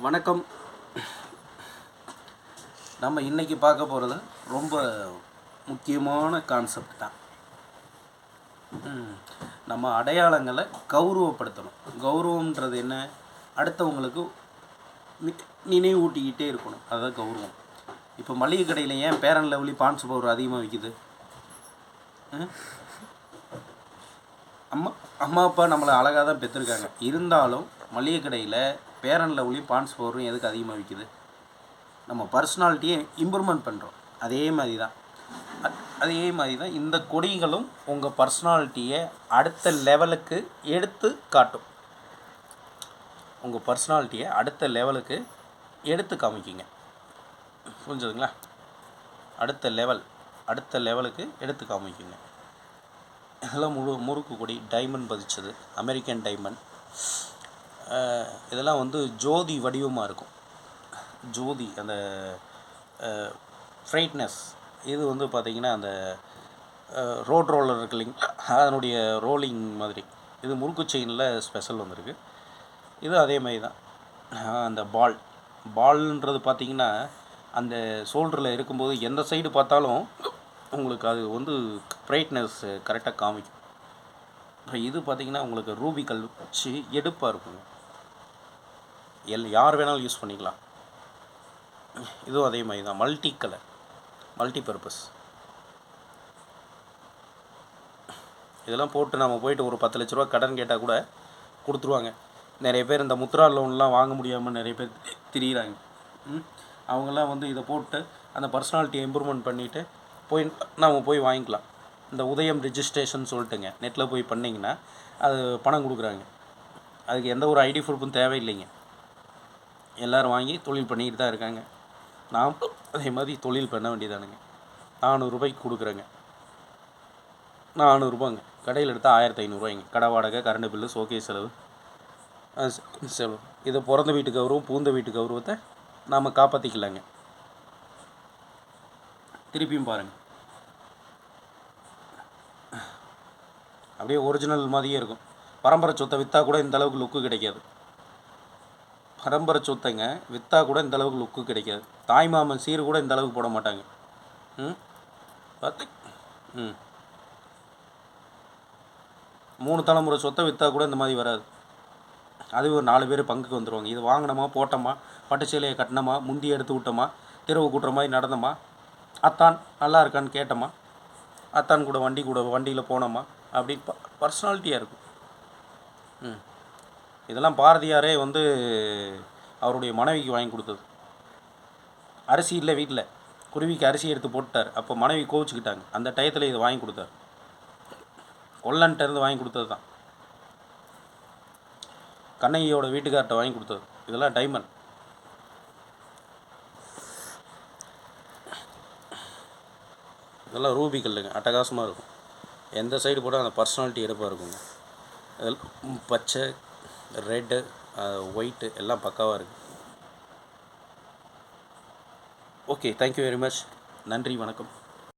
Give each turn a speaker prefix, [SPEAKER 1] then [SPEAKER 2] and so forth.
[SPEAKER 1] வணக்கம். நம்ம இன்றைக்கி பார்க்க போகிறது ரொம்ப முக்கியமான கான்செப்ட் தான். நம்ம அடையாளங்களை கௌரவப்படுத்தணும். கௌரவம்ன்றது என்ன? அடுத்தவங்களுக்கு நினைவூட்டிக்கிட்டே இருக்கணும். அதுதான் கௌரவம். இப்போ மளிகை கடையில் ஏன் பேரன் லவ்லி பான்ஸ் பவுடர் அதிகமாக விற்கிது? அம்மா அப்பா நம்மளை அழகாக தான் பெற்றிருக்காங்க. இருந்தாலும் மளிகை கடையில் பேரன் லவ்லி பான்ஸ் பவுடரும் எதுக்கு அதிகமாக விற்கிது? நம்ம பர்சனாலிட்டியை இம்ப்ரூவ்மெண்ட் பண்ணுறோம். அதே மாதிரி தான் இந்த கொடிகளும் உங்கள் பர்சனாலிட்டியை அடுத்த லெவலுக்கு எடுத்து காட்டும். உங்கள் பர்சனாலிட்டியை அடுத்த லெவலுக்கு எடுத்து காமிக்கிங்க. புரிஞ்சுதுங்களா? அடுத்த லெவலுக்கு எடுத்து காமிக்குங்க. இதெல்லாம் முறுக்கு கொடி, டைமண்ட் பதிச்சது, அமெரிக்கன் டைமண்ட். இதெல்லாம் வந்து ஜோதி வடிவமாக இருக்கும். ஜோதி அந்த ஃப்ரைட்னஸ் இது வந்து பார்த்திங்கன்னா அந்த ரோட் ரோலர் இருக்கு இல்லைங்க, அதனுடைய ரோலிங் மாதிரி. இது முறுக்கு செயினில் ஸ்பெஷல் வந்திருக்கு. இது அதே மாதிரி தான். அந்த பால்ன்றது பார்த்திங்கன்னா அந்த ஷோல்டரில் இருக்கும்போது எந்த சைடு பார்த்தாலும் உங்களுக்கு அது வந்து பிரைட்னஸ் கரெக்டாக காமிக்கும். இப்போ இது பார்த்திங்கன்னா உங்களுக்கு ரூபி கல் வச்சு எடுப்பாக இருக்குங்க. யார் வேணாலும் யூஸ் பண்ணிக்கலாம். இதுவும் அதே மாதிரி தான். Multi colour, multi purpose. இதெல்லாம் போட்டு நம்ம போயிட்டு ஒரு 10 லட்ச ரூபா கடன் கேட்டால் கூட கொடுத்துருவாங்க. நிறைய பேர் இந்த முத்ரா லோன்லாம் வாங்க முடியாமல் நிறைய பேர் திரியிறாங்க. அவங்கெல்லாம் வந்து இதை போட்டு அந்த பர்சனாலிட்டியை இம்ப்ரூவ்மெண்ட் பண்ணிவிட்டு நம்ம போய் வாங்கிக்கலாம். இந்த உதயம் ரிஜிஸ்ட்ரேஷன் சொல்லிட்டுங்க நெட்டில் போய் பண்ணிங்கன்னா அது பணம் கொடுக்குறாங்க. அதுக்கு எந்த ஒரு ஐடி ப்ரூஃபும் தேவையில்லைங்க. எல்லோரும் வாங்கி தொழில் பண்ணிக்கிட்டு தான் இருக்காங்க. நாம் அதே மாதிரி தொழில் பண்ண வேண்டியதானுங்க. 400 ரூபாய்க்கு கொடுக்குறேங்க. 400 ரூபாங்க. கடையில் எடுத்தால் 1500 கடை வாடகை, கரண்ட் பில்லு, சோகே செலவு. இதை பிறந்த வீட்டு கௌரவம், பூந்த வீட்டு கௌரவத்தை நாம் காப்பாற்றிக்கலாங்க. திருப்பியும் பாருங்கள், அப்படியே ஒரிஜினல் மாதிரியே இருக்கும். பரம்பரை சொத்தை விற்றா கூட இந்த அளவுக்கு லுக்கு கிடைக்காது. பரம்பரை சொத்தைங்க விற்றா கூட இந்த அளவுக்கு லுக்கு கிடைக்காது. தாய் மாமன் சீர் கூட இந்த அளவுக்கு போட மாட்டாங்க. பார்த்து 3 தலைமுறை சொத்தை விற்றா கூட இந்த மாதிரி வராது. அது ஒரு 4 பேர் பங்குக்கு வந்துடுவாங்க. இது வாங்கினோமா, போட்டோமா, பட்டு சேலையை கட்டினோமா, முந்தி எடுத்து விட்டோமா, தெருவு கூட்டுற மாதிரி நடந்தோமா, அத்தான் நல்லா இருக்கான்னு கேட்டோமா, அத்தான் கூட வண்டியில் போனோமா, அப்படி பர்சனாலிட்டியாக இருக்கும். இதெல்லாம் பாரதியாரே வந்து அவருடைய மனைவிக்கு வாங்கி கொடுத்தது. அரிசி இல்லை வீட்டில், குருவிக்கு அரிசி எடுத்து போட்டார். அப்போ மனைவி கோவிச்சுக்கிட்டாங்க. அந்த டயத்தில் இதை வாங்கி கொடுத்தார். கொல்லன்ட்டேருந்து வாங்கி கொடுத்தது தான். கண்ணகியோட வீட்டுக்கார்ட்ட வாங்கி கொடுத்தது. இதெல்லாம் டைமண்ட். இதெல்லாம் ரூபி கல்லுங்க. அட்டகாசமாக இருக்கும். எந்த சைடு போட்டால் அந்த பர்சனாலிட்டி எடுப்பாக இருக்குங்க. இதெல்லாம் பச்சை, ரெட்டு, ஒயிட்டு எல்லாம் பக்காவாக இருக்குது. Okay, thank you very much. நன்றி, வணக்கம்.